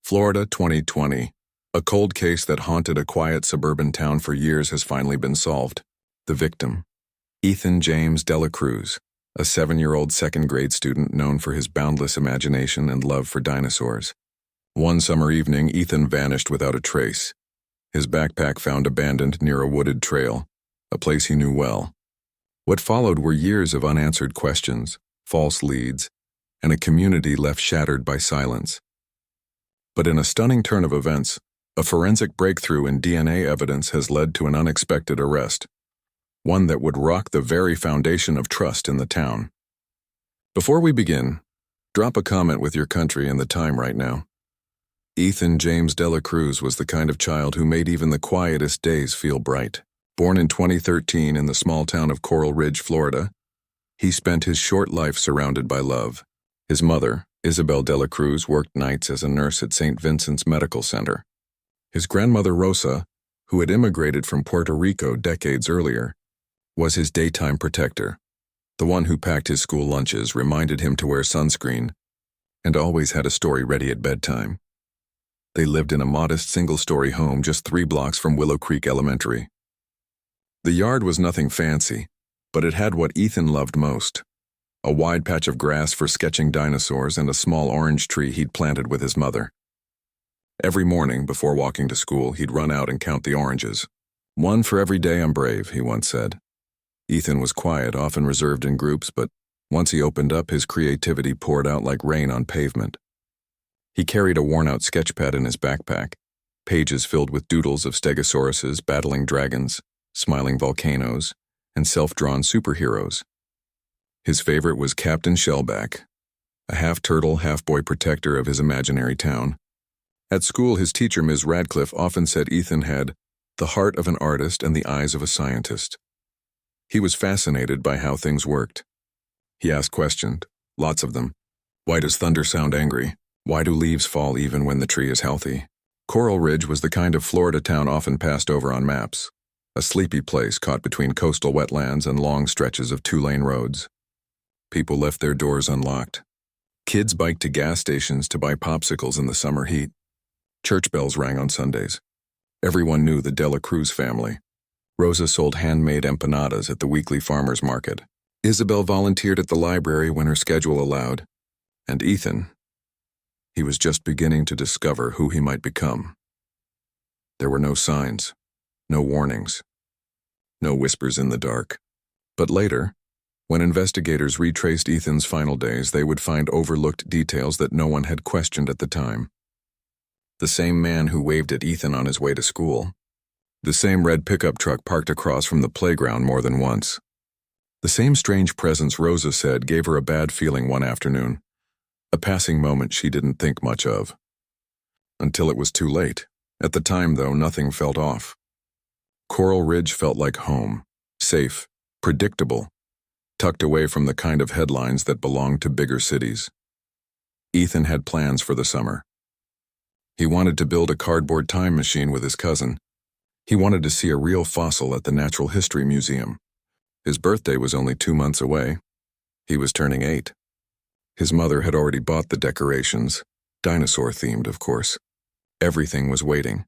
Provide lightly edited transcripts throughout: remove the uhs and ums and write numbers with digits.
Florida 2020. A cold case that haunted a quiet suburban town for years has finally been solved. The victim, Ethan James Delacruz, a 7-year-old second-grade student known for his boundless imagination and love for dinosaurs. One summer evening, Ethan vanished without a trace. His backpack found abandoned near a wooded trail, a place he knew well. What followed were years of unanswered questions, false leads, and a community left shattered by silence. But in a stunning turn of events, a forensic breakthrough in DNA evidence has led to an unexpected arrest, one that would rock the very foundation of trust in the town. Before we begin, drop a comment with your country and the time right now. Ethan James Delacruz was the kind of child who made even the quietest days feel bright. Born in 2013 in the small town of Coral Ridge, Florida, he spent his short life surrounded by love. His mother, Isabel Delacruz, worked nights as a nurse at St. Vincent's Medical Center. His grandmother, Rosa, who had immigrated from Puerto Rico decades earlier, was his daytime protector, the one who packed his school lunches, reminded him to wear sunscreen, and always had a story ready at bedtime. They lived in a modest single-story home just 3 blocks from Willow Creek Elementary. The yard was nothing fancy, but it had what Ethan loved most: a wide patch of grass for sketching dinosaurs and a small orange tree he'd planted with his mother. Every morning, before walking to school, he'd run out and count the oranges. "One for every day I'm brave," he once said. Ethan was quiet, often reserved in groups, but once he opened up, his creativity poured out like rain on pavement. He carried a worn-out sketchpad in his backpack, pages filled with doodles of stegosauruses battling dragons, smiling volcanoes, and self-drawn superheroes. His favorite was Captain Shellback, a half-turtle, half-boy protector of his imaginary town. At school, his teacher, Ms. Radcliffe, often said Ethan had the heart of an artist and the eyes of a scientist. He was fascinated by how things worked. He asked questions, lots of them. Why does thunder sound angry? Why do leaves fall even when the tree is healthy? Coral Ridge was the kind of Florida town often passed over on maps, a sleepy place caught between coastal wetlands and long stretches of 2-lane roads. People left their doors unlocked. Kids biked to gas stations to buy popsicles in the summer heat. Church bells rang on Sundays. Everyone knew the Delacruz family. Rosa sold handmade empanadas at the weekly farmers market. Isabel volunteered at the library when her schedule allowed. And Ethan, he was just beginning to discover who he might become. There were no signs, no warnings, no whispers in the dark. But later, when investigators retraced Ethan's final days, they would find overlooked details that no one had questioned at the time. The same man who waved at Ethan on his way to school. The same red pickup truck parked across from the playground more than once. The same strange presence Rosa said gave her a bad feeling one afternoon. A passing moment she didn't think much of. Until it was too late. At the time, though, nothing felt off. Coral Ridge felt like home, safe, predictable, tucked away from the kind of headlines that belonged to bigger cities. Ethan had plans for the summer. He wanted to build a cardboard time machine with his cousin. He wanted to see a real fossil at the Natural History Museum. His birthday was only 2 months away. He was turning 8. His mother had already bought the decorations, dinosaur-themed, of course. Everything was waiting,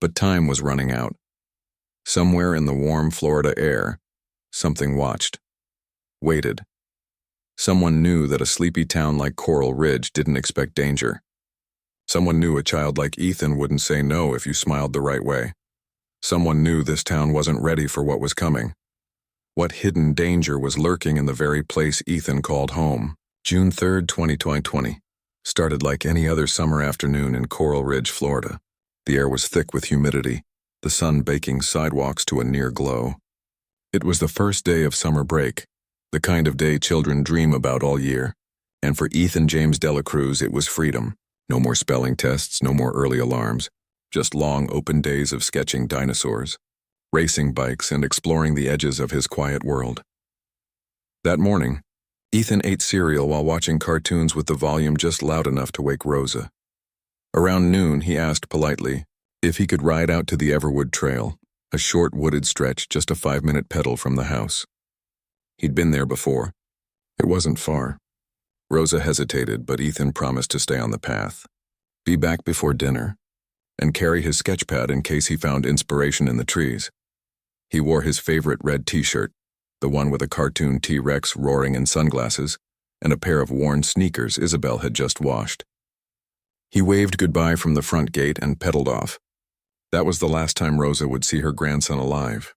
but time was running out. Somewhere in the warm Florida air, something watched, waited. Someone knew that a sleepy town like Coral Ridge didn't expect danger. Someone knew a child like Ethan wouldn't say no if you smiled the right way. Someone knew this town wasn't ready for what was coming. What hidden danger was lurking in the very place Ethan called home? June 3, 2020, started like any other summer afternoon in Coral Ridge, Florida. The air was thick with humidity, the sun baking sidewalks to a near glow. It was the first day of summer break, the kind of day children dream about all year. And for Ethan James Delacruz, it was freedom. No more spelling tests, no more early alarms, just long open days of sketching dinosaurs, racing bikes, and exploring the edges of his quiet world. That morning, Ethan ate cereal while watching cartoons with the volume just loud enough to wake Rosa. Around noon, he asked politely if he could ride out to the Everwood Trail, a short wooded stretch just a 5-minute pedal from the house. He'd been there before. It wasn't far. Rosa hesitated, but Ethan promised to stay on the path. be back before dinner, and carry his sketchpad in case he found inspiration in the trees. He wore his favorite red t-shirt, the one with a cartoon T-Rex roaring in sunglasses, and a pair of worn sneakers Isabel had just washed. He waved goodbye from the front gate and pedaled off. That was the last time Rosa would see her grandson alive.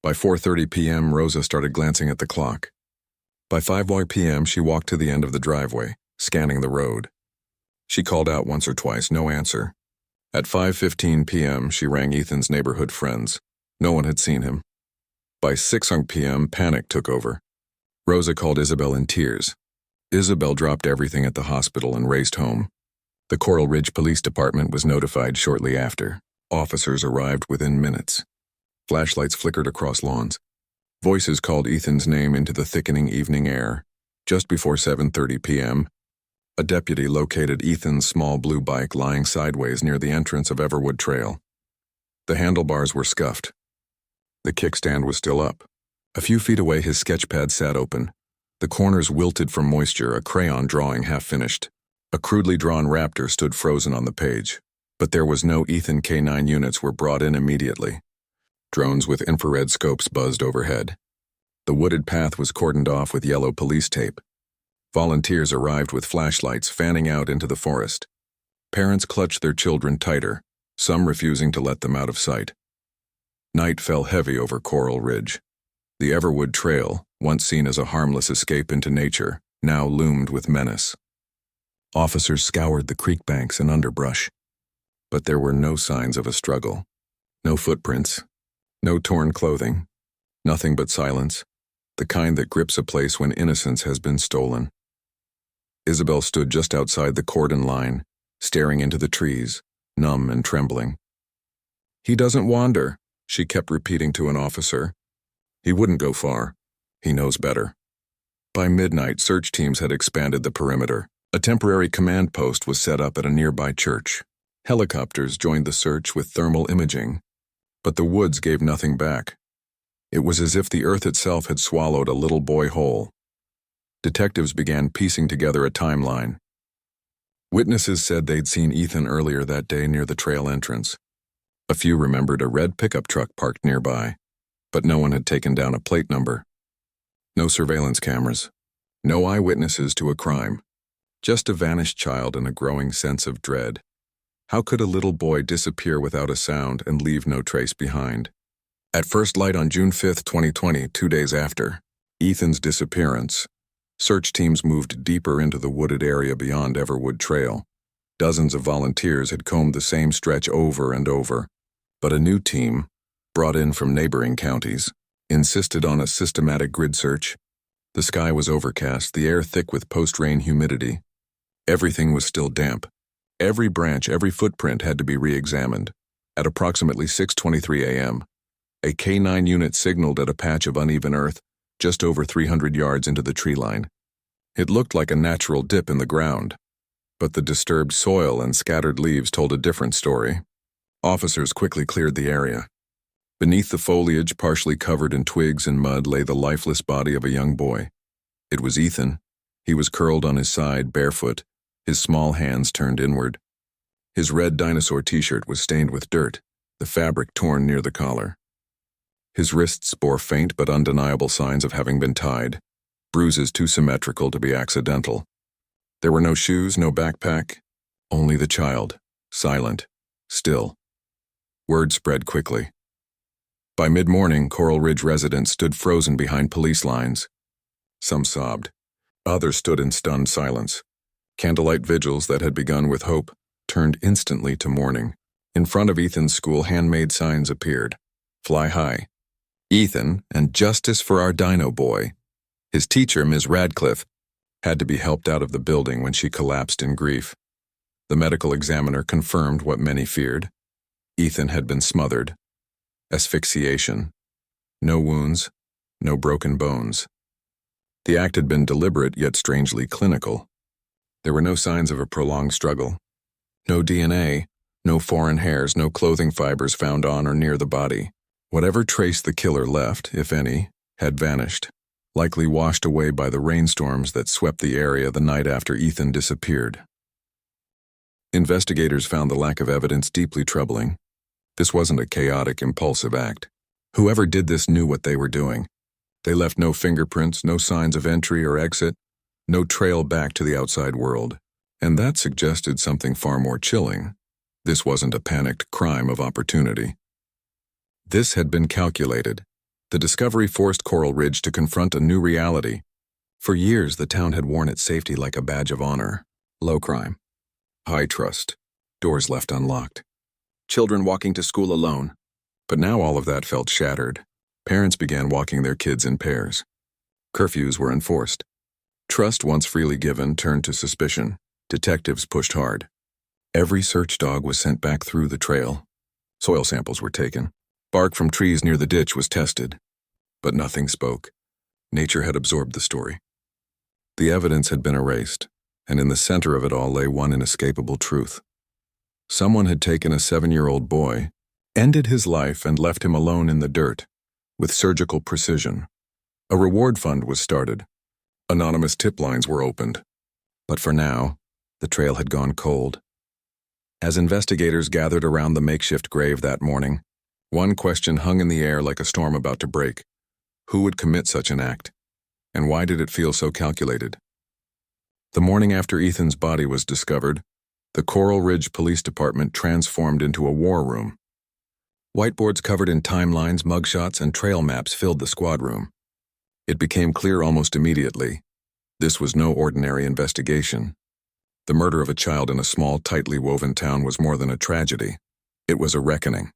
By 4:30 p.m., Rosa started glancing at the clock. By 5 p.m., she walked to the end of the driveway, scanning the road. She called out once or twice, no answer. At 5:15 p.m., she rang Ethan's neighborhood friends. No one had seen him. By 6 p.m., panic took over. Rosa called Isabel in tears. Isabel dropped everything at the hospital and raced home. The Coral Ridge Police Department was notified shortly after. Officers arrived within minutes. Flashlights flickered across lawns. Voices called Ethan's name into the thickening evening air. Just before 7:30 p.m., a deputy located Ethan's small blue bike lying sideways near the entrance of Everwood Trail. The handlebars were scuffed. The kickstand was still up. A few feet away, his sketchpad sat open. The corners wilted from moisture, a crayon drawing half finished. A crudely drawn raptor stood frozen on the page. But there was no Ethan. K9 units were brought in immediately. Drones with infrared scopes buzzed overhead. The wooded path was cordoned off with yellow police tape. Volunteers arrived with flashlights fanning out into the forest. Parents clutched their children tighter, some refusing to let them out of sight. Night fell heavy over Coral Ridge. The Everwood Trail, once seen as a harmless escape into nature, now loomed with menace. Officers scoured the creek banks and underbrush. But there were no signs of a struggle. No footprints. No torn clothing. Nothing but silence, the kind that grips a place when innocence has been stolen. Isabel stood just outside the cordon line, staring into the trees, numb and trembling. "He doesn't wander," she kept repeating to an officer. "He wouldn't go far. He knows better." By midnight, search teams had expanded the perimeter. A temporary command post was set up at a nearby church. Helicopters joined the search with thermal imaging. But the woods gave nothing back. It was as if the earth itself had swallowed a little boy whole. Detectives began piecing together a timeline. Witnesses said they'd seen Ethan earlier that day near the trail entrance. A few remembered a red pickup truck parked nearby, but no one had taken down a plate number. No surveillance cameras. No eyewitnesses to a crime. Just a vanished child and a growing sense of dread. How could a little boy disappear without a sound and leave no trace behind? At first light on June 5, 2020, 2 days after Ethan's disappearance, search teams moved deeper into the wooded area beyond Everwood Trail. Dozens of volunteers had combed the same stretch over and over, but a new team, brought in from neighboring counties, insisted on a systematic grid search. The sky was overcast, the air thick with post-rain humidity. Everything was still damp. Every branch, every footprint had to be re-examined. At approximately 6:23 a.m., a K9 unit signaled at a patch of uneven earth just over 300 yards into the tree line. It looked like a natural dip in the ground, but the disturbed soil and scattered leaves told a different story. Officers quickly cleared the area. Beneath the foliage, partially covered in twigs and mud, lay the lifeless body of a young boy. It was Ethan. He was curled on his side, barefoot, his small hands turned inward. His red dinosaur t-shirt was stained with dirt, the fabric torn near the collar. His wrists bore faint but undeniable signs of having been tied, bruises too symmetrical to be accidental. There were no shoes, no backpack, only the child, silent, still. Word spread quickly. By mid-morning, Coral Ridge residents stood frozen behind police lines. Some sobbed. Others stood in stunned silence. Candlelight vigils that had begun with hope turned instantly to mourning. In front of Ethan's school, handmade signs appeared. "Fly high. Ethan and justice for our dino boy." His teacher, Ms. Radcliffe, had to be helped out of the building when she collapsed in grief. The medical examiner confirmed what many feared. Ethan had been smothered. Asphyxiation. No wounds, no broken bones. The act had been deliberate yet strangely clinical. There were no signs of a prolonged struggle. No DNA, no foreign hairs, no clothing fibers found on or near the body. Whatever trace the killer left, if any, had vanished, likely washed away by the rainstorms that swept the area the night after Ethan disappeared. Investigators found the lack of evidence deeply troubling. This wasn't a chaotic, impulsive act. Whoever did this knew what they were doing. They left no fingerprints, no signs of entry or exit, no trail back to the outside world. And that suggested something far more chilling. This wasn't a panicked crime of opportunity. This had been calculated. The discovery forced Coral Ridge to confront a new reality. For years, the town had worn its safety like a badge of honor. Low crime, high trust, doors left unlocked, children walking to school alone. But now all of that felt shattered. Parents began walking their kids in pairs. Curfews were enforced. Trust, once freely given, turned to suspicion. Detectives pushed hard. Every search dog was sent back through the trail. Soil samples were taken. Bark from trees near the ditch was tested. But nothing spoke. Nature had absorbed the story. The evidence had been erased, and in the center of it all lay one inescapable truth. Someone had taken a 7-year-old boy, ended his life, and left him alone in the dirt, with surgical precision. A reward fund was started. Anonymous tip lines were opened. But for now, the trail had gone cold. As investigators gathered around the makeshift grave that morning, one question hung in the air like a storm about to break. Who would commit such an act? And why did it feel so calculated? The morning after Ethan's body was discovered, the Coral Ridge Police Department transformed into a war room. Whiteboards covered in timelines, mugshots, and trail maps filled the squad room. It became clear almost immediately. This was no ordinary investigation. The murder of a child in a small, tightly woven town was more than a tragedy. It was a reckoning.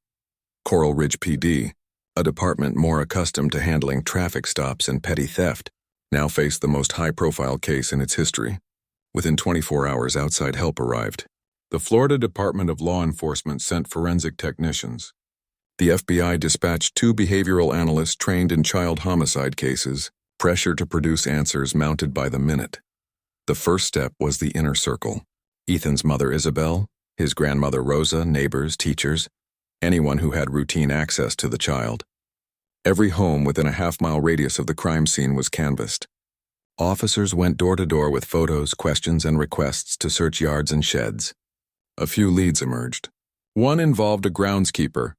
Coral Ridge PD, a department more accustomed to handling traffic stops and petty theft, now faced the most high-profile case in its history. Within 24 hours, outside help arrived. The Florida Department of Law Enforcement sent forensic technicians. The FBI dispatched 2 behavioral analysts trained in child homicide cases, pressure to produce answers mounted by the minute. The first step was the inner circle. Ethan's mother, Isabel, his grandmother, Rosa, neighbors, teachers, anyone who had routine access to the child. Every home within a half-mile radius of the crime scene was canvassed. Officers went door to door with photos, questions, and requests to search yards and sheds. A few leads emerged. One involved a groundskeeper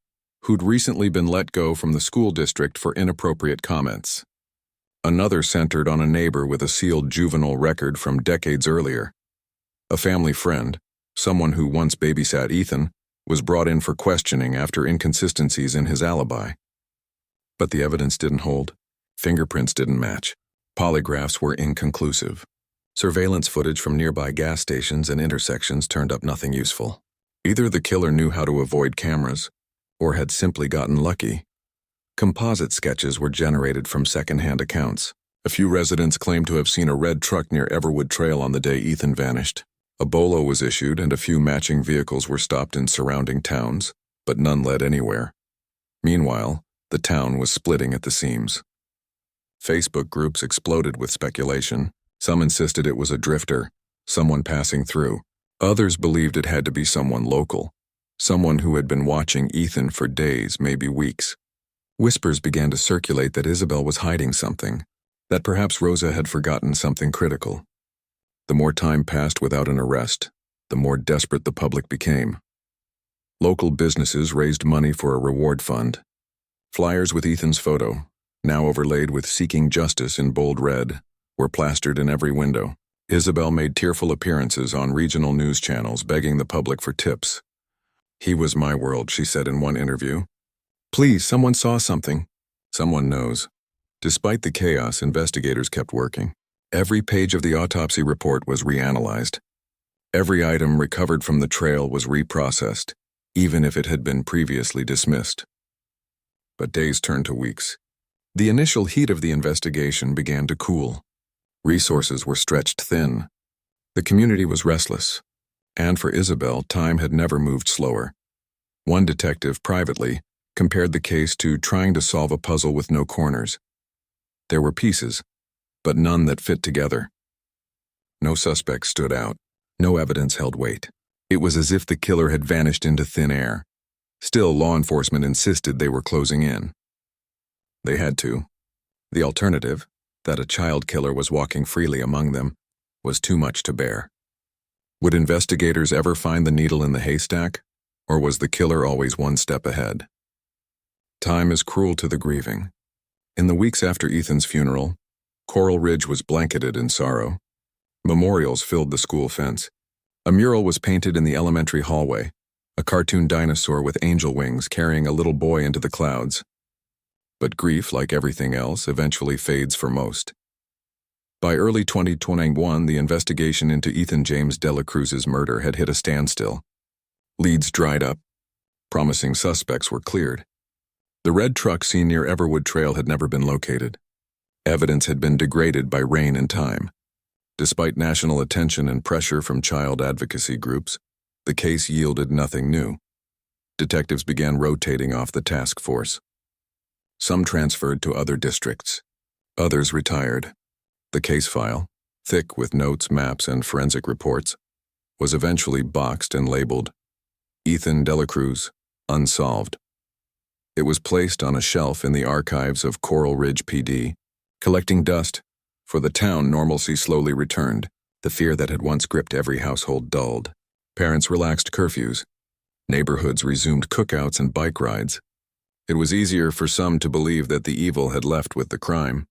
who'd recently been let go from the school district for inappropriate comments. Another centered on a neighbor with a sealed juvenile record from decades earlier. A family friend, someone who once babysat Ethan, was brought in for questioning after inconsistencies in his alibi. But the evidence didn't hold. Fingerprints didn't match. Polygraphs were inconclusive. Surveillance footage from nearby gas stations and intersections turned up nothing useful. Either the killer knew how to avoid cameras, or had simply gotten lucky. Composite sketches were generated from second-hand accounts. A few residents claimed to have seen a red truck near Everwood Trail on the day Ethan vanished. A bolo was issued and a few matching vehicles were stopped in surrounding towns, but none led anywhere. Meanwhile, the town was splitting at the seams. Facebook groups exploded with speculation. Some insisted it was a drifter, someone passing through. Others believed it had to be someone local, someone who had been watching Ethan for days, maybe weeks. Whispers began to circulate that Isabel was hiding something, that perhaps Rosa had forgotten something critical. The more time passed without an arrest, the more desperate the public became. Local businesses raised money for a reward fund. Flyers with Ethan's photo, now overlaid with "Seeking Justice" in bold red, were plastered in every window. Isabel made tearful appearances on regional news channels begging the public for tips. "He was my world," she said in one interview. "Please, someone saw something." Someone knows. Despite the chaos, investigators kept working. Every page of the autopsy report was reanalyzed. Every item recovered from the trail was reprocessed, even if it had been previously dismissed. But days turned to weeks. The initial heat of the investigation began to cool. Resources were stretched thin. The community was restless. And for Isabel, time had never moved slower. One detective, privately, compared the case to trying to solve a puzzle with no corners. There were pieces, but none that fit together. No suspect stood out. No evidence held weight. It was as if the killer had vanished into thin air. Still, law enforcement insisted they were closing in. They had to. The alternative, that a child killer was walking freely among them, was too much to bear. Would investigators ever find the needle in the haystack, or was the killer always one step ahead? Time is cruel to the grieving. In the weeks after Ethan's funeral, Coral Ridge was blanketed in sorrow. Memorials filled the school fence. A mural was painted in the elementary hallway, a cartoon dinosaur with angel wings carrying a little boy into the clouds. But grief, like everything else, eventually fades for most. By early 2021, the investigation into Ethan James Delacruz's murder had hit a standstill. Leads dried up. Promising suspects were cleared. The red truck seen near Everwood Trail had never been located. Evidence had been degraded by rain and time. Despite national attention and pressure from child advocacy groups, the case yielded nothing new. Detectives began rotating off the task force. Some transferred to other districts. Others retired. The case file, thick with notes, maps, and forensic reports, was eventually boxed and labeled Ethan Delacruz, unsolved. It was placed on a shelf in the archives of Coral Ridge PD, collecting dust. For the town, normalcy slowly returned. The fear that had once gripped every household dulled. Parents relaxed curfews. Neighborhoods resumed cookouts and bike rides. It was easier for some to believe that the evil had left with the crime,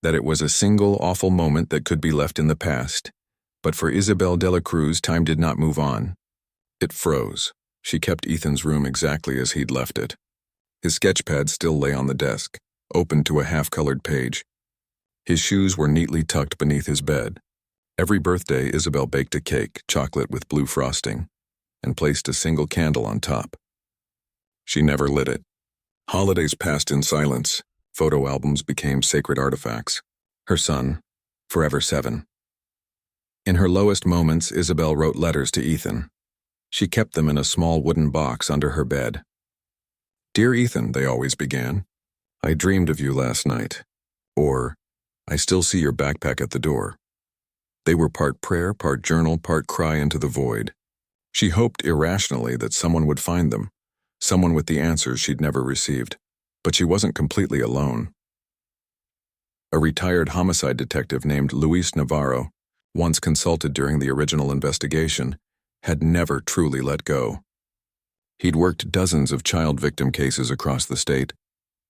that it was a single awful moment that could be left in the past. But for Isabel Delacruz, time did not move on. It froze. She kept Ethan's room exactly as he'd left it. His sketchpad still lay on the desk, open to a half-colored page. His shoes were neatly tucked beneath his bed. Every birthday, Isabel baked a cake, chocolate with blue frosting, and placed a single candle on top. She never lit it. Holidays passed in silence. Photo albums became sacred artifacts. Her son, forever 7. In her lowest moments, Isabel wrote letters to Ethan. She kept them in a small wooden box under her bed. "Dear Ethan," they always began, "I dreamed of you last night." Or, "I still see your backpack at the door." They were part prayer, part journal, part cry into the void. She hoped irrationally that someone would find them, someone with the answers she'd never received. But she wasn't completely alone. A retired homicide detective named Luis Navarro, once consulted during the original investigation, had never truly let go. He'd worked dozens of child victim cases across the state,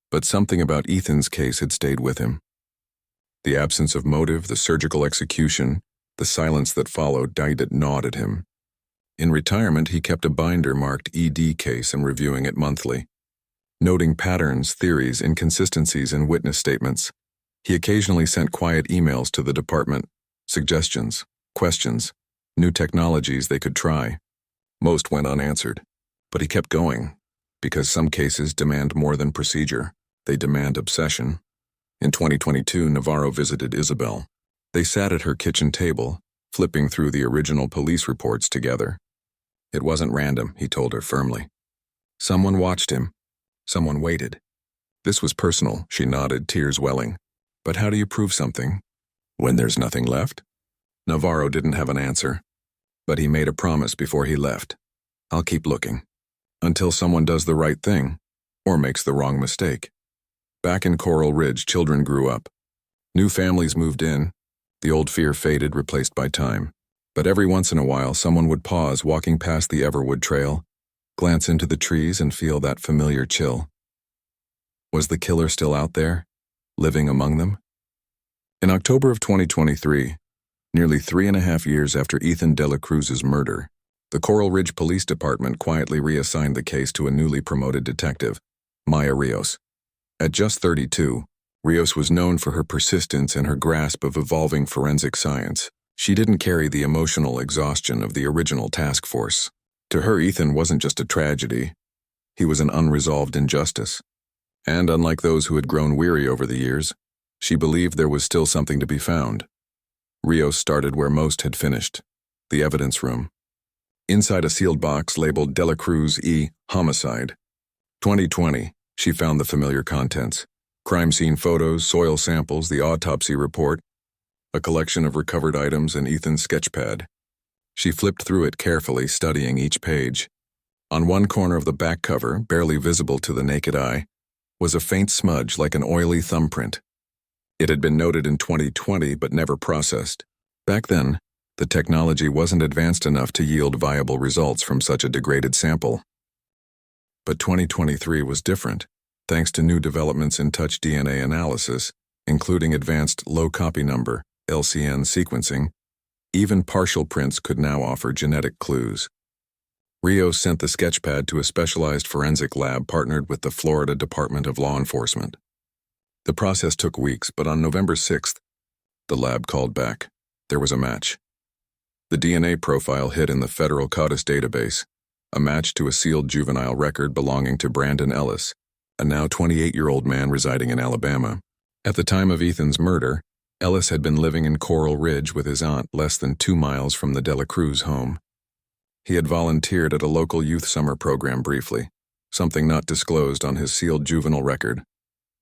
but something about Ethan's case had stayed with him. The absence of motive, the surgical execution, the silence that followed gnawed at him. In retirement, he kept a binder marked ED case and reviewing it monthly, noting patterns, theories, inconsistencies in witness statements. He occasionally sent quiet emails to the department, suggestions, questions, new technologies they could try. Most went unanswered, but he kept going, because some cases demand more than procedure. They demand obsession. In 2022, Navarro visited Isabel. They sat at her kitchen table, flipping through the original police reports together. It wasn't random, he told her firmly. Someone watched him. Someone waited. This was personal, she nodded, tears welling. But how do you prove something when there's nothing left? Navarro didn't have an answer, but he made a promise before he left. "I'll keep looking, until someone does the right thing, or makes the wrong mistake." Back in Coral Ridge, children grew up. New families moved in. The old fear faded, replaced by time. But every once in a while, someone would pause walking past the Everwood Trail, glance into the trees and feel that familiar chill. Was the killer still out there, living among them? In October of 2023, nearly 3.5 years after Ethan Delacruz's murder, the Coral Ridge Police Department quietly reassigned the case to a newly promoted detective, Maya Rios. At just 32, Rios was known for her persistence and her grasp of evolving forensic science. She didn't carry the emotional exhaustion of the original task force. To her, Ethan wasn't just a tragedy. He was an unresolved injustice. And unlike those who had grown weary over the years, she believed there was still something to be found. Rios started where most had finished, the evidence room. Inside a sealed box labeled Delacruz E. Homicide. 2020, she found the familiar contents. Crime scene photos, soil samples, the autopsy report, a collection of recovered items, and Ethan's sketchpad. She flipped through it carefully, studying each page. On one corner of the back cover, barely visible to the naked eye, was a faint smudge like an oily thumbprint. It had been noted in 2020 but never processed. Back then, The technology wasn't advanced enough to yield viable results from such a degraded sample. But 2023 was different, thanks to new developments in touch DNA analysis, including advanced low-copy number, LCN sequencing. Even partial prints could now offer genetic clues. Rios sent the sketchpad to a specialized forensic lab partnered with the Florida Department of Law Enforcement. The process took weeks, but on November 6th, the lab called back. There was a match. The DNA profile hit in the federal CODIS database, a match to a sealed juvenile record belonging to Brandon Ellis, a now 28-year-old man residing in Alabama. At the time of Ethan's murder, Ellis had been living in Coral Ridge with his aunt less than 2 miles from the Delacruz home. He had volunteered at a local youth summer program briefly, something not disclosed on his sealed juvenile record.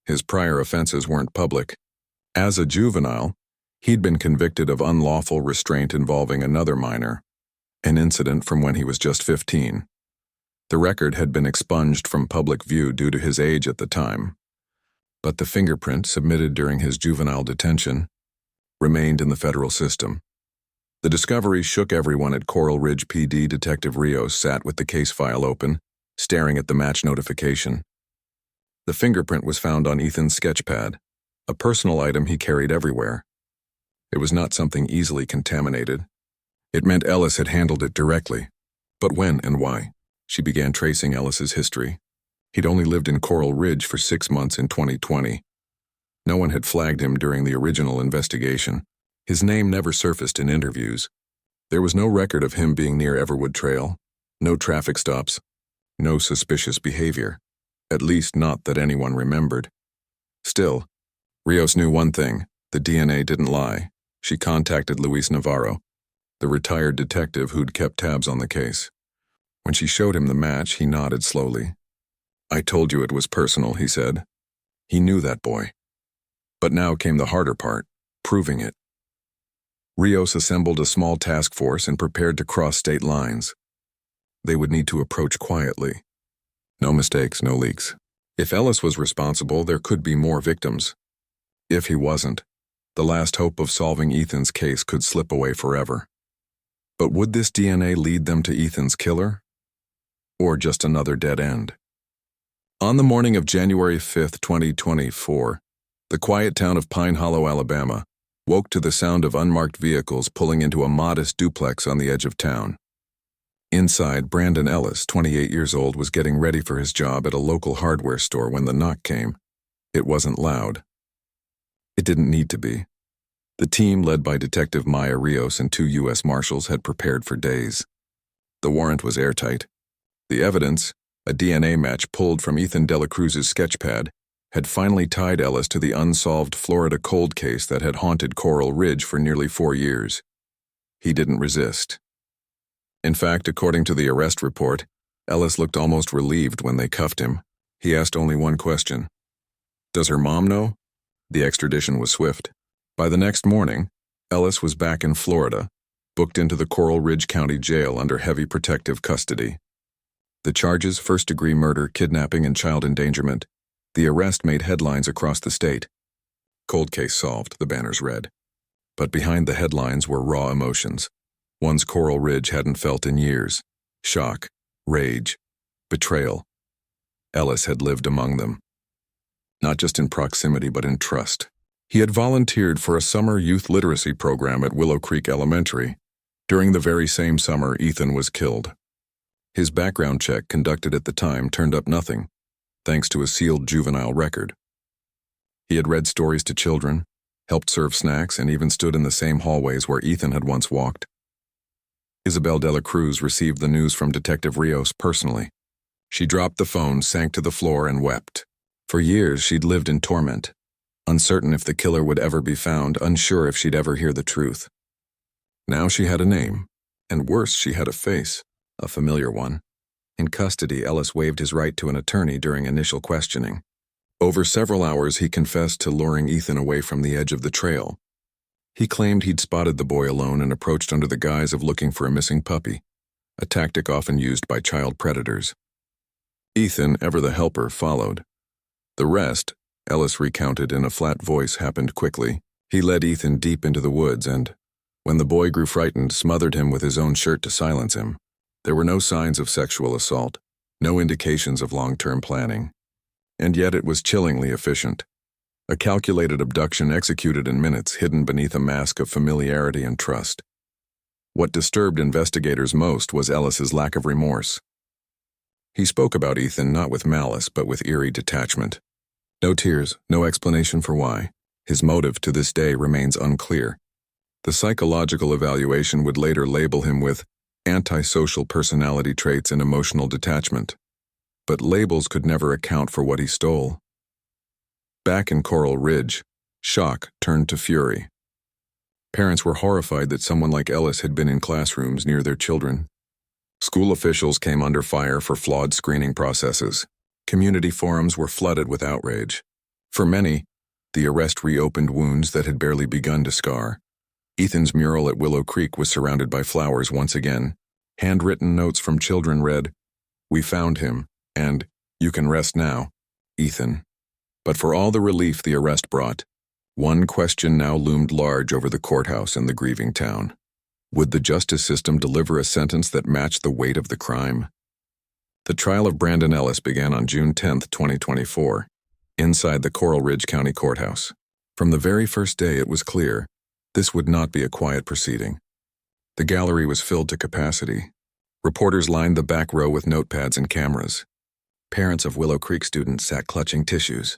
His prior offenses weren't public. As a juvenile, he'd been convicted of unlawful restraint involving another minor, an incident from when he was just 15. The record had been expunged from public view due to his age at the time, but the fingerprint submitted during his juvenile detention remained in the federal system. The discovery shook everyone at Coral Ridge PD. Detective Rios sat with the case file open, staring at the match notification. The fingerprint was found on Ethan's sketchpad, a personal item he carried everywhere. It was not something easily contaminated. It meant Ellis had handled it directly. But when and why? She began tracing Ellis's history. He'd only lived in Coral Ridge for 6 months in 2020. No one had flagged him during the original investigation. His name never surfaced in interviews. There was no record of him being near Everwood Trail, no traffic stops, no suspicious behavior, at least not that anyone remembered. Still, Rios knew one thing: the DNA didn't lie. She contacted Luis Navarro, the retired detective who'd kept tabs on the case. When she showed him the match, he nodded slowly. "I told you it was personal," he said. He knew that boy. But now came the harder part, proving it. Rios assembled a small task force and prepared to cross state lines. They would need to approach quietly. No mistakes, no leaks. If Ellis was responsible, there could be more victims. If he wasn't, the last hope of solving Ethan's case could slip away forever. But would this DNA lead them to Ethan's killer? Or just another dead end? On the morning of January 5, 2024, the quiet town of Pine Hollow, Alabama, woke to the sound of unmarked vehicles pulling into a modest duplex on the edge of town. Inside, Brandon Ellis, 28 years old, was getting ready for his job at a local hardware store when the knock came. It wasn't loud. It didn't need to be. The team, led by Detective Maya Rios and 2 U.S. Marshals, had prepared for days. The warrant was airtight. The evidence, a DNA match pulled from Ethan Delacruz's sketchpad, had finally tied Ellis to the unsolved Florida cold case that had haunted Coral Ridge for nearly 4 years. He didn't resist. In fact, according to the arrest report, Ellis looked almost relieved when they cuffed him. He asked only one question: "Does her mom know?" The extradition was swift. By the next morning, Ellis was back in Florida, booked into the Coral Ridge County Jail under heavy protective custody. The charges: first-degree murder, kidnapping, and child endangerment. The arrest made headlines across the state. "Cold case solved," the banners read. But behind the headlines were raw emotions, ones Coral Ridge hadn't felt in years: shock, rage, betrayal. Ellis had lived among them. Not just in proximity, but in trust. He had volunteered for a summer youth literacy program at Willow Creek Elementary. During the very same summer, Ethan was killed. His background check, conducted at the time, turned up nothing, thanks to a sealed juvenile record. He had read stories to children, helped serve snacks, and even stood in the same hallways where Ethan had once walked. Isabel Delacruz received the news from Detective Rios personally. She dropped the phone, sank to the floor, and wept. For years, she'd lived in torment, uncertain if the killer would ever be found, unsure if she'd ever hear the truth. Now she had a name, and worse, she had a face, a familiar one. In custody, Ellis waived his right to an attorney during initial questioning. Over several hours, he confessed to luring Ethan away from the edge of the trail. He claimed he'd spotted the boy alone and approached under the guise of looking for a missing puppy, a tactic often used by child predators. Ethan, ever the helper, followed. The rest, Ellis recounted in a flat voice, happened quickly. He led Ethan deep into the woods and, When the boy grew frightened, smothered him with his own shirt to silence him. There were no signs of sexual assault, no indications of long-term planning. And yet it was chillingly efficient. A calculated abduction executed in minutes, hidden beneath a mask of familiarity and trust. What disturbed investigators most was Ellis's lack of remorse. He spoke about Ethan not with malice, but with eerie detachment. No tears, no explanation for why. His motive to this day remains unclear. The psychological evaluation would later label him with antisocial personality traits and emotional detachment. But labels could never account for what he stole. Back in Coral Ridge, shock turned to fury. Parents were horrified that someone like Ellis had been in classrooms near their children. School officials came under fire for flawed screening processes. Community forums were flooded with outrage. For many, the arrest reopened wounds that had barely begun to scar. Ethan's mural at Willow Creek was surrounded by flowers once again. Handwritten notes from children read, "We found him," and "You can rest now, Ethan." But for all the relief the arrest brought, one question now loomed large over the courthouse and the grieving town. Would the justice system deliver a sentence that matched the weight of the crime? The trial of Brandon Ellis began on June 10, 2024, inside the Coral Ridge County Courthouse. From the very first day, it was clear this would not be a quiet proceeding. The gallery was filled to capacity. Reporters lined the back row with notepads and cameras. Parents of Willow Creek students sat clutching tissues.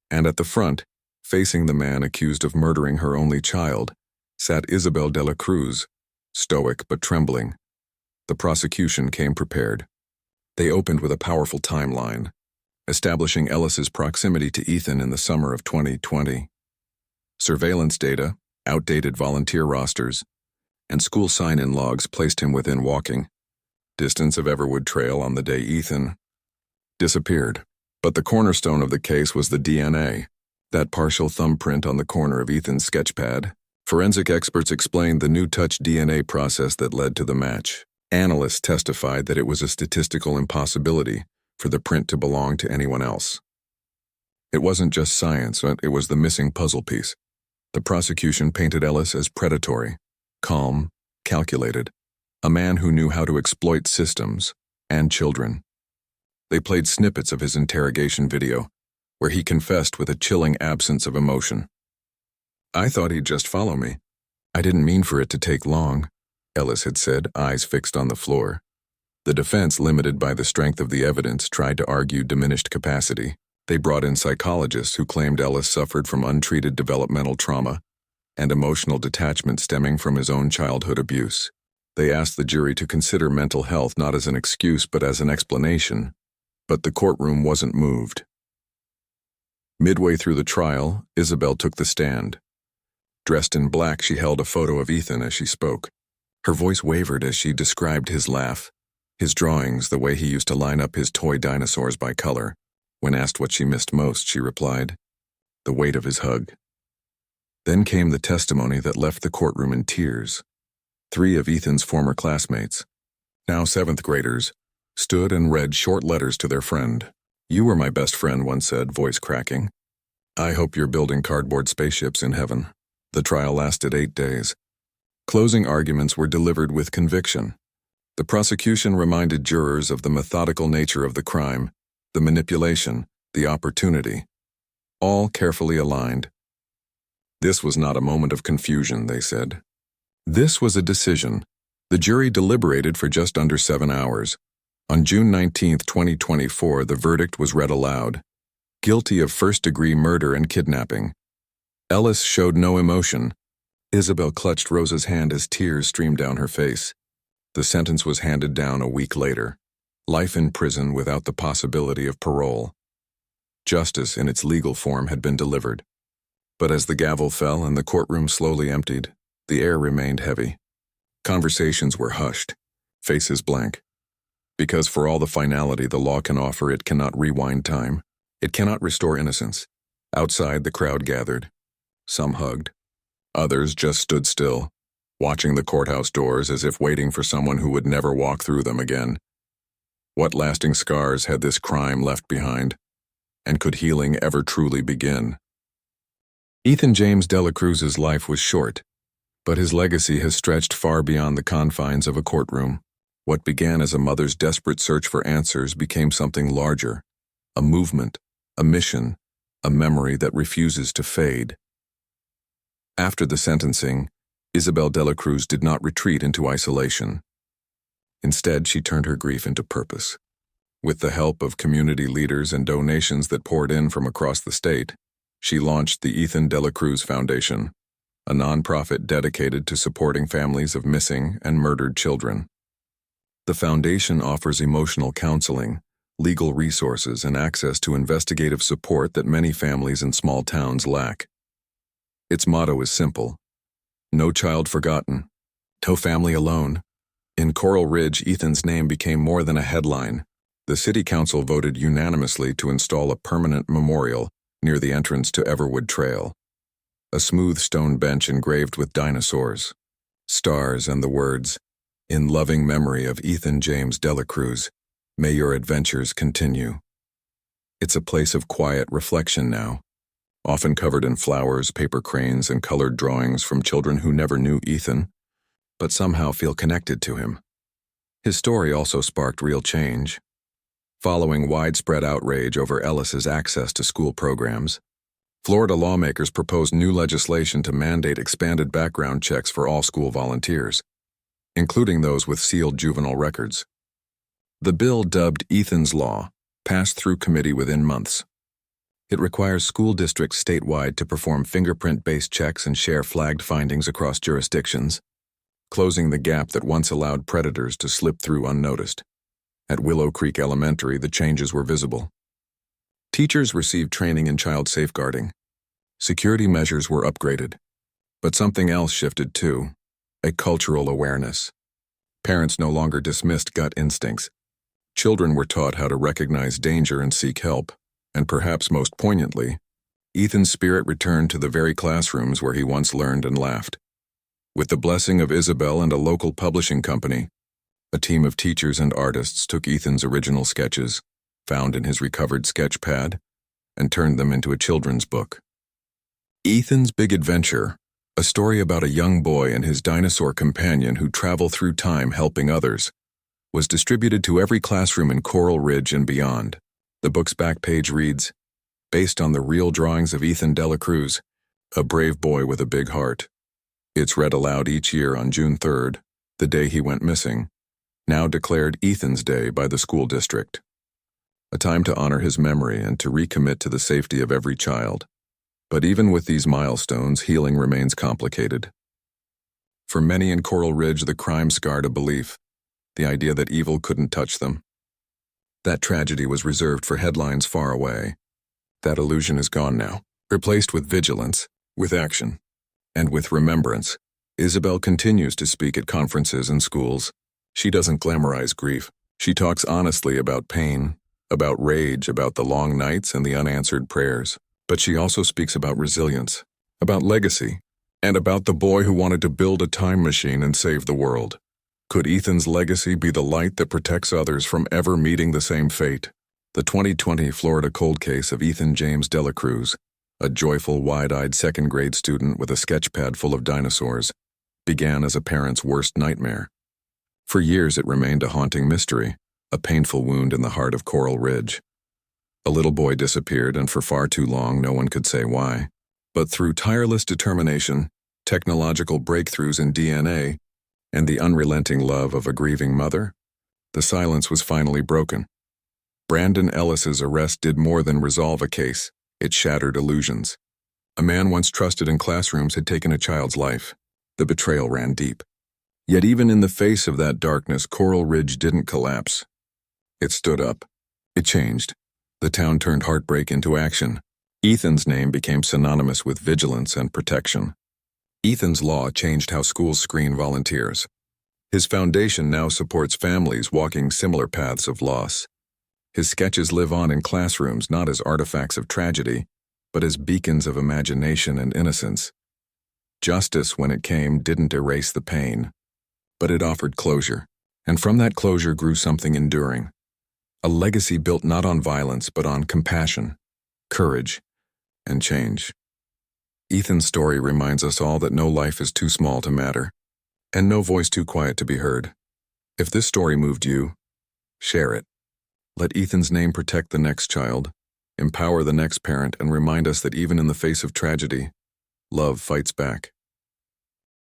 And at the front, facing the man accused of murdering her only child, sat Isabel Delacruz, stoic but trembling. The prosecution came prepared. They opened with a powerful timeline, establishing Ellis's proximity to Ethan in the summer of 2020. Surveillance data, outdated volunteer rosters, and school sign-in logs placed him within walking distance of Everwood Trail on the day Ethan disappeared. But the cornerstone of the case was the DNA, that partial thumbprint on the corner of Ethan's sketchpad. Forensic experts explained the new touch DNA process that led to the match. Analysts testified that it was a statistical impossibility for the print to belong to anyone else. It wasn't just science, it was the missing puzzle piece. The prosecution painted Ellis as predatory, calm, calculated, a man who knew how to exploit systems and children. They played snippets of his interrogation video, where he confessed with a chilling absence of emotion. "I thought he'd just follow me. I didn't mean for it to take long," Ellis had said, eyes fixed on the floor. The defense, limited by the strength of the evidence, tried to argue diminished capacity. They brought in psychologists who claimed Ellis suffered from untreated developmental trauma and emotional detachment stemming from his own childhood abuse. They asked the jury to consider mental health not as an excuse but as an explanation. But the courtroom wasn't moved. Midway through the trial, Isabel took the stand. Dressed in black, she held a photo of Ethan as she spoke. Her voice wavered as she described his laugh, his drawings, the way he used to line up his toy dinosaurs by color. When asked what she missed most, she replied, "The weight of his hug." Then came the testimony that left the courtroom in tears. 3 of Ethan's former classmates, now 7th graders, stood and read short letters to their friend. "You were my best friend," one said, voice cracking. "I hope you're building cardboard spaceships in heaven." The trial lasted 8 days. Closing arguments were delivered with conviction. The prosecution reminded jurors of the methodical nature of the crime, the manipulation, the opportunity, all carefully aligned. This was not a moment of confusion, they said. This was a decision. The jury deliberated for just under 7 hours. On June 19, 2024, the verdict was read aloud. Guilty of first-degree murder and kidnapping. Ellis showed no emotion. Isabel clutched Rosa's hand as tears streamed down her face. The sentence was handed down a week later. Life in prison without the possibility of parole. Justice in its legal form had been delivered. But as the gavel fell and the courtroom slowly emptied, the air remained heavy. Conversations were hushed, faces blank. Because for all the finality the law can offer, it cannot rewind time. It cannot restore innocence. Outside, the crowd gathered. Some hugged. Others just stood still, watching the courthouse doors as if waiting for someone who would never walk through them again. What lasting scars had this crime left behind? And could healing ever truly begin? Ethan James Delacruz's life was short, But his legacy has stretched far beyond the confines of a courtroom. What began as a mother's desperate search for answers became something larger, a movement, a mission, a memory that refuses to fade. After the sentencing, Isabel Delacruz did not retreat into isolation. Instead, she turned her grief into purpose. With the help of community leaders and donations that poured in from across the state, she launched the Ethan Delacruz Foundation, a nonprofit dedicated to supporting families of missing and murdered children. The foundation offers emotional counseling, legal resources, and access to investigative support that many families in small towns lack. Its motto is simple: no child forgotten, no family alone. In Coral Ridge, Ethan's name became more than a headline. The city council voted unanimously to install a permanent memorial near the entrance to Everwood Trail. A smooth stone bench engraved with dinosaurs, stars, and the words, "In loving memory of Ethan James Delacruz, may your adventures continue." It's a place of quiet reflection now, often covered in flowers, paper cranes, and colored drawings from children who never knew Ethan, but somehow feel connected to him. His story also sparked real change. Following widespread outrage over Ellis's access to school programs, Florida lawmakers proposed new legislation to mandate expanded background checks for all school volunteers, including those with sealed juvenile records. The bill, dubbed Ethan's Law, passed through committee within months. It requires school districts statewide to perform fingerprint-based checks and share flagged findings across jurisdictions, closing the gap that once allowed predators to slip through unnoticed. At Willow Creek Elementary, the changes were visible. Teachers received training in child safeguarding. Security measures were upgraded. But something else shifted too: a cultural awareness. Parents no longer dismissed gut instincts. Children were taught how to recognize danger and seek help, and perhaps most poignantly, Ethan's spirit returned to the very classrooms where he once learned and laughed. With the blessing of Isabel and a local publishing company, a team of teachers and artists took Ethan's original sketches, found in his recovered sketch pad, and turned them into a children's book. Ethan's Big Adventure, a story about a young boy and his dinosaur companion who travel through time helping others, was distributed to every classroom in Coral Ridge and beyond. The book's back page reads, "Based on the real drawings of Ethan Delacruz, a brave boy with a big heart." It's read aloud each year on June 3rd, the day he went missing, now declared Ethan's Day by the school district. A time to honor his memory and to recommit to the safety of every child. But even with these milestones, healing remains complicated. For many in Coral Ridge, the crime scarred a belief, the idea that evil couldn't touch them. That tragedy was reserved for headlines far away. That illusion is gone now, replaced with vigilance, with action, and with remembrance. Isabel continues to speak at conferences and schools. She doesn't glamorize grief. She talks honestly about pain, about rage, about the long nights and the unanswered prayers. But she also speaks about resilience, about legacy, and about the boy who wanted to build a time machine and save the world. Could Ethan's legacy be the light that protects others from ever meeting the same fate? The 2020 Florida cold case of Ethan James Delacruz, a joyful, wide-eyed second-grade student with a sketchpad full of dinosaurs, began as a parent's worst nightmare. For years it remained a haunting mystery, a painful wound in the heart of Coral Ridge. A little boy disappeared, and for far too long no one could say why. But through tireless determination, technological breakthroughs in DNA, and the unrelenting love of a grieving mother, the silence was finally broken. Brandon Ellis's arrest did more than resolve a case. It shattered illusions. A man once trusted in classrooms had taken a child's life. The betrayal ran deep. Yet even in the face of that darkness, Coral Ridge didn't collapse. It stood up. It changed. The town turned heartbreak into action. Ethan's name became synonymous with vigilance and protection. Ethan's Law changed how schools screen volunteers. His foundation now supports families walking similar paths of loss. His sketches live on in classrooms not as artifacts of tragedy, but as beacons of imagination and innocence. Justice, when it came, didn't erase the pain, but it offered closure. And from that closure grew something enduring. A legacy built not on violence, but on compassion, courage, and change. Ethan's story reminds us all that no life is too small to matter, and no voice too quiet to be heard. If this story moved you, share it. Let Ethan's name protect the next child, empower the next parent, and remind us that even in the face of tragedy, love fights back.